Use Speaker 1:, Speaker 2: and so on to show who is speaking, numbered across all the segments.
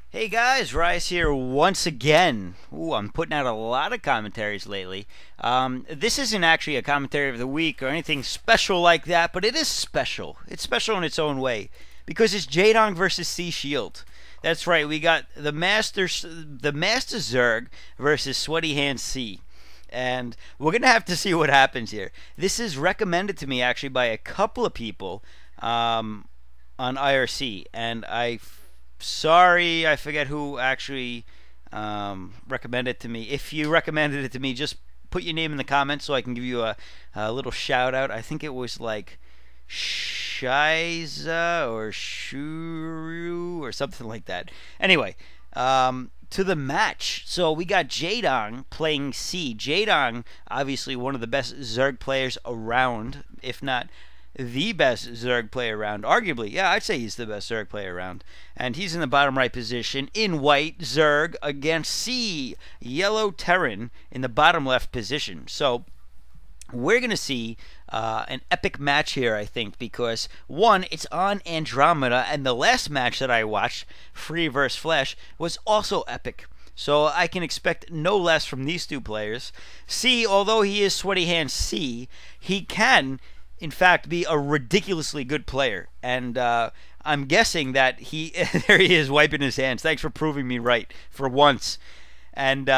Speaker 1: Hey guys, Rise here once again. Ooh, I'm putting out a lot of commentaries lately. This isn't actually a commentary of the week or anything special like that, but it is special. It's special in its own way because it's Jaedong versus C Shield. That's right. We got the Master Zerg versus Sweaty Hand C. And we're gonna have to see what happens here. This is recommended to me actually by a couple of people on IRC, and sorry, I forget who actually recommended it to me. If you recommended it to me, just put your name in the comments so I can give you a little shout out. I think it was like Shiza or Shuru or something like that. Anyway, to the match. So we got Jaedong playing C. Jaedong, obviously one of the best Zerg players around, if not the best Zerg player around. Arguably, yeah, I'd say he's the best Zerg player around. And he's in the bottom right position in white Zerg against C, yellow Terran in the bottom left position. So we're going to see an epic match here, I think, because one, it's on Andromeda, and the last match that I watched, Free vs. Flash, was also epic. So I can expect no less from these two players. C, although he is Sweaty Hand C, he can in fact be a ridiculously good player, and I'm guessing that he there he is wiping his hands. Thanks for proving me right for once. And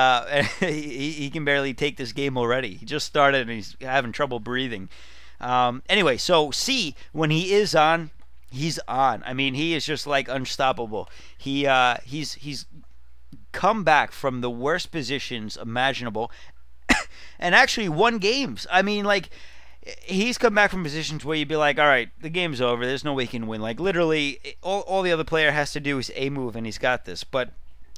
Speaker 1: he can barely take this game already. He just started and he's having trouble breathing. Anyway, so C, when he is on, he's on. I mean, he is just like unstoppable. He's come back from the worst positions imaginable and actually won games. I mean, like, he's come back from positions where you'd be like, all right, the game's over. There's no way he can win. Like, literally, all the other player has to do is a move, and he's got this. But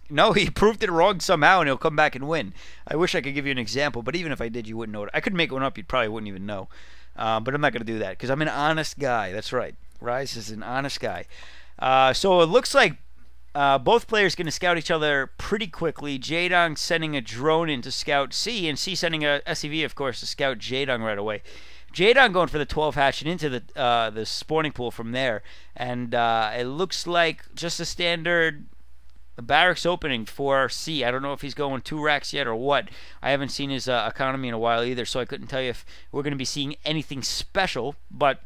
Speaker 1: no, he proved it wrong somehow, and he'll come back and win. I wish I could give you an example, but even if I did, you wouldn't know it. I could make one up. You probably wouldn't even know. But I'm not going to do that because I'm an honest guy. That's right. Rise is an honest guy. So it looks like both players going to scout each other pretty quickly. Jaedong sending a drone in to scout C, and C sending a SCV, of course, to scout Jaedong right away. Jaedong going for the 12 hatch and into the spawning pool from there, and it looks like just a standard barracks opening for C. I don't know if he's going 2 racks yet or what. I haven't seen his economy in a while either, so I couldn't tell you if we're going to be seeing anything special, but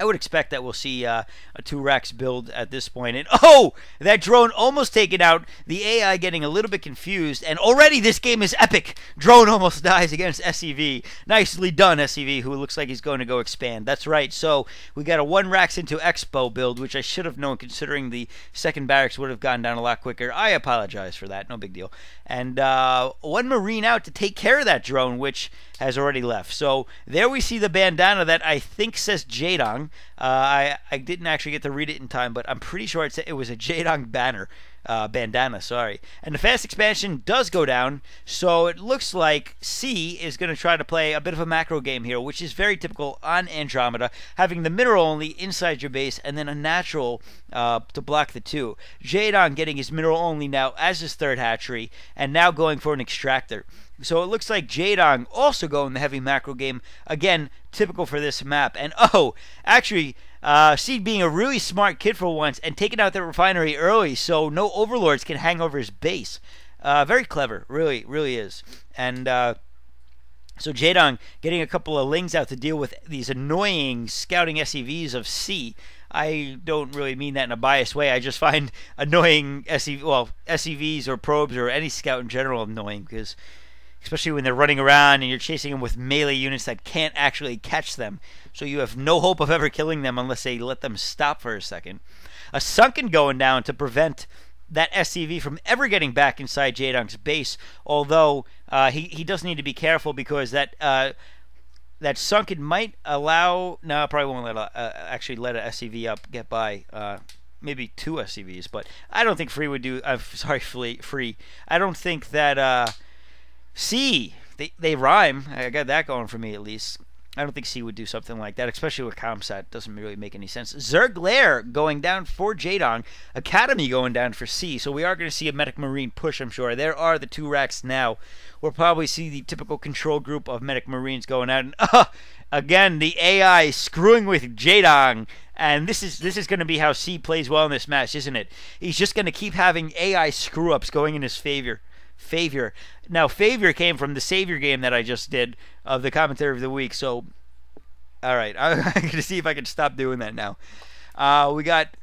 Speaker 1: I would expect that we'll see a 2 racks build at this point. And oh, that drone almost taken out. The AI getting a little bit confused, and already this game is epic. Drone almost dies against SCV. Nicely done, SCV, who looks like he's going to go expand. That's right. So we got a 1 racks into Expo build, which I should have known considering the second barracks would have gone down a lot quicker. I apologize for that. No big deal. And 1 Marine out to take care of that drone, which has already left. So there we see the bandana that I think says Jaedong. I didn't actually get to read it in time, but I'm pretty sure it was a Jaedong bandana, sorry. And the fast expansion does go down, so it looks like C is going to try to play a bit of a macro game here, which is very typical on Andromeda, having the mineral only inside your base and then a natural to block the 2. Jaedong getting his mineral only now as his 3rd hatchery, and now going for an extractor. So it looks like Jaedong also going the heavy macro game. Again, typical for this map. And oh, actually, Seed being a really smart kid for once and taking out the refinery early so no overlords can hang over his base. Very clever, really, really is. And so Jaedong getting a couple of lings out to deal with these annoying scouting SCVs of C. I don't really mean that in a biased way. I just find annoying SCVs or probes or any scout in general annoying because especially when they're running around and you're chasing them with melee units that can't actually catch them. So you have no hope of ever killing them unless they let them stop for a second. A Sunken going down to prevent that SCV from ever getting back inside Jaedong's base, although he does need to be careful because that Sunken might allow... No, probably won't actually let a SCV up get by... maybe 2 SCVs, but I don't think Free would do... Free. I don't think that... C, they rhyme. I got that going for me at least. I don't think C would do something like that, especially with Comsat. Doesn't really make any sense. Zerg Lair going down for Jaedong. Academy going down for C. So we are going to see a Medic Marine push, I'm sure. There are the 2 racks now. We'll probably see the typical control group of Medic Marines going out. And again, the AI screwing with Jaedong. And this is going to be how C plays well in this match, isn't it? He's just going to keep having AI screw-ups going in his favor. Now, favor came from the Savior game that I just did of the commentary of the week. So, all right, I'm going to see if I can stop doing that now. We got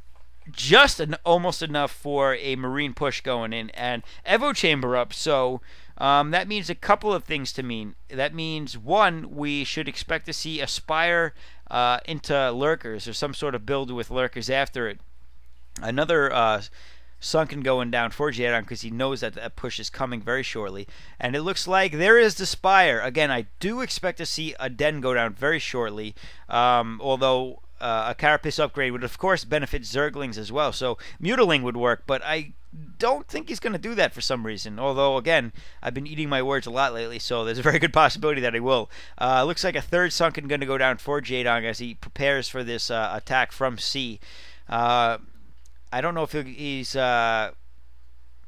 Speaker 1: just almost enough for a Marine push going in and Evo Chamber up. So that means a couple of things to mean. That means, one, we should expect to see Aspire into Lurkers or some sort of build with Lurkers after it. Another Sunken going down for Jaedong because he knows that that push is coming very shortly. And it looks like there is the Spire. Again, I do expect to see a Den go down very shortly, although a Carapace upgrade would, of course, benefit Zerglings as well. So Mutaling would work, but I don't think he's going to do that for some reason. Although, again, I've been eating my words a lot lately, so there's a very good possibility that he will. Looks like a third Sunken going to go down for Jaedong as he prepares for this attack from C. I don't know if he's... I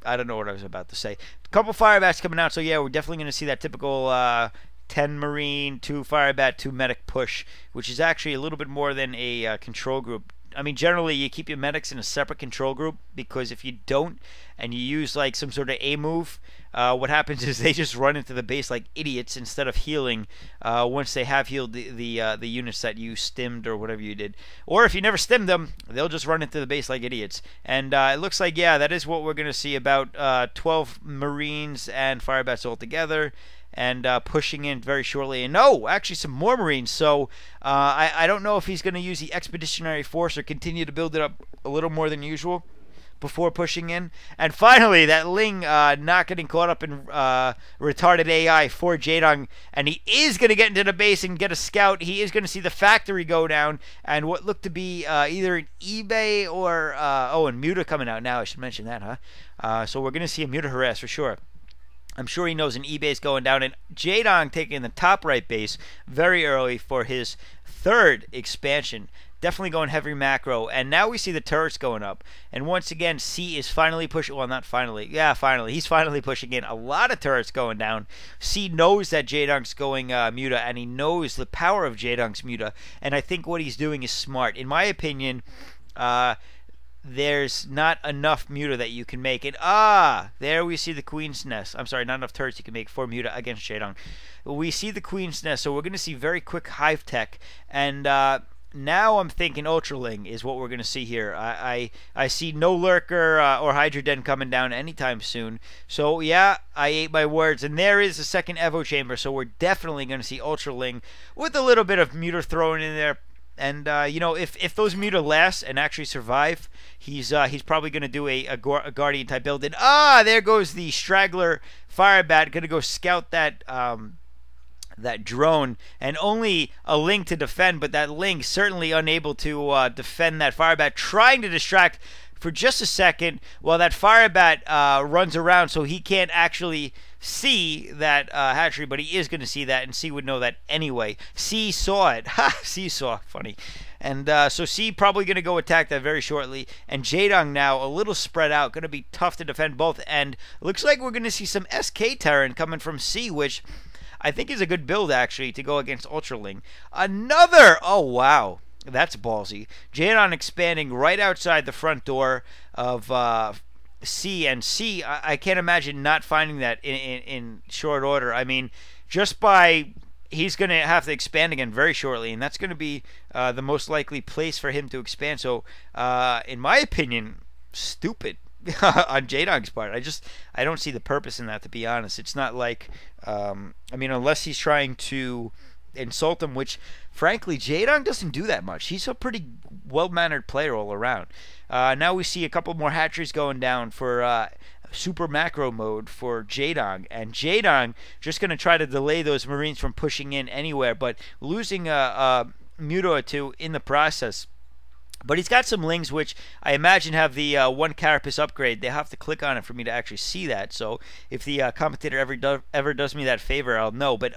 Speaker 1: don't know what I was about to say. A couple Fire Bats coming out, so yeah, we're definitely going to see that typical 10 Marine, 2 Fire Bat, 2 Medic push, which is actually a little bit more than a control group. I mean, generally, you keep your medics in a separate control group, because if you don't, and you use, like, some sort of A move, what happens is they just run into the base like idiots instead of healing once they have healed the units that you stimmed or whatever you did. Or if you never stimmed them, they'll just run into the base like idiots. And it looks like, yeah, that is what we're going to see, about 12 Marines and Fire Bats all together. And pushing in very shortly. And no, actually some more Marines. So I don't know if he's going to use the Expeditionary Force or continue to build it up a little more than usual before pushing in. And finally, that Ling not getting caught up in retarded AI for Jaedong. And he is going to get into the base and get a scout. He is going to see the factory go down. And what looked to be either an eBay or... and Muta coming out now. I should mention that, huh? So we're going to see a Muta harass for sure. I'm sure he knows an E-base going down, and Jaedong taking the top right base very early for his third expansion. Definitely going heavy macro, and now we see the turrets going up. And once again, C is finally pushing, well, not finally, yeah, finally. He's finally pushing in a lot of turrets going down. C knows that Jaedong's going Muta, and he knows the power of Jaedong's Muta, and I think what he's doing is smart. In my opinion, there's not enough Muta that you can make. And there we see the Queen's Nest. I'm sorry, not enough turrets you can make for Muta against Jaedong. We see the Queen's Nest, so we're going to see very quick hive tech. And now I'm thinking Ultraling is what we're going to see here. I see no Lurker or Hydra Den coming down anytime soon. So yeah, I ate my words. And there is a second Evo Chamber, so we're definitely going to see Ultraling with a little bit of Muta thrown in there. And you know, if those Muta last and actually survive, he's probably going to do a Guardian type build. And there goes the Straggler Fire Bat, going to go scout that that drone, and only a Ling to defend, but that Ling certainly unable to defend that Fire Bat, trying to distract for just a second while that Fire Bat runs around, so he can't actually see that hatchery, but he is going to see that, and C would know that anyway. C saw it. Ha! C saw. Funny. And so C probably going to go attack that very shortly. And Jaedong now a little spread out. Going to be tough to defend both. And looks like we're going to see some SK Terran coming from C, which I think is a good build, actually, to go against Ultraling. Another! Oh, wow. That's ballsy. Jaedong expanding right outside the front door of... C, and C, I can't imagine not finding that in short order. I mean, just by, he's going to have to expand again very shortly, and that's going to be the most likely place for him to expand. So, in my opinion, stupid on Jaedong's part. I don't see the purpose in that, to be honest. It's not like, I mean, unless he's trying to insult him, which, frankly, Jaedong doesn't do that much. He's a pretty well-mannered player all around. Now we see a couple more hatcheries going down for super macro mode for Jaedong, and Jaedong just going to try to delay those Marines from pushing in anywhere, but losing a Muta or two in the process. But he's got some Lings, which I imagine have the one Carapace upgrade. They have to click on it for me to actually see that, so if the commentator ever does me that favor, I'll know. But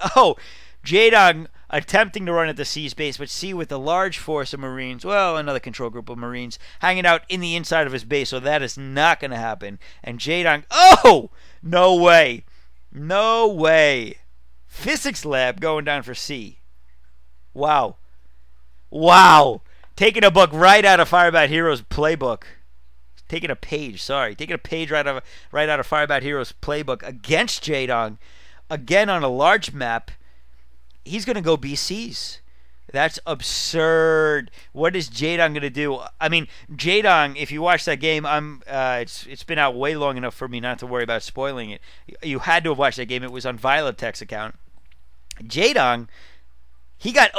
Speaker 1: Jaedong attempting to run at the C's base, but C with a large force of Marines, well, another control group of Marines, hanging out in the inside of his base, so that is not going to happen. And Jaedong, no way. No way. Physics lab going down for C. Wow. Wow. Taking a book right out of Firebat Heroes playbook. Taking a page right out of Firebat Heroes playbook against Jaedong. Again on a large map. He's going to go BCs. That's absurd. What is Jaedong going to do? I mean, Jaedong, if you watch that game, it's been out way long enough for me not to worry about spoiling it. You had to have watched that game. It was on Violetech's account. Jaedong, he got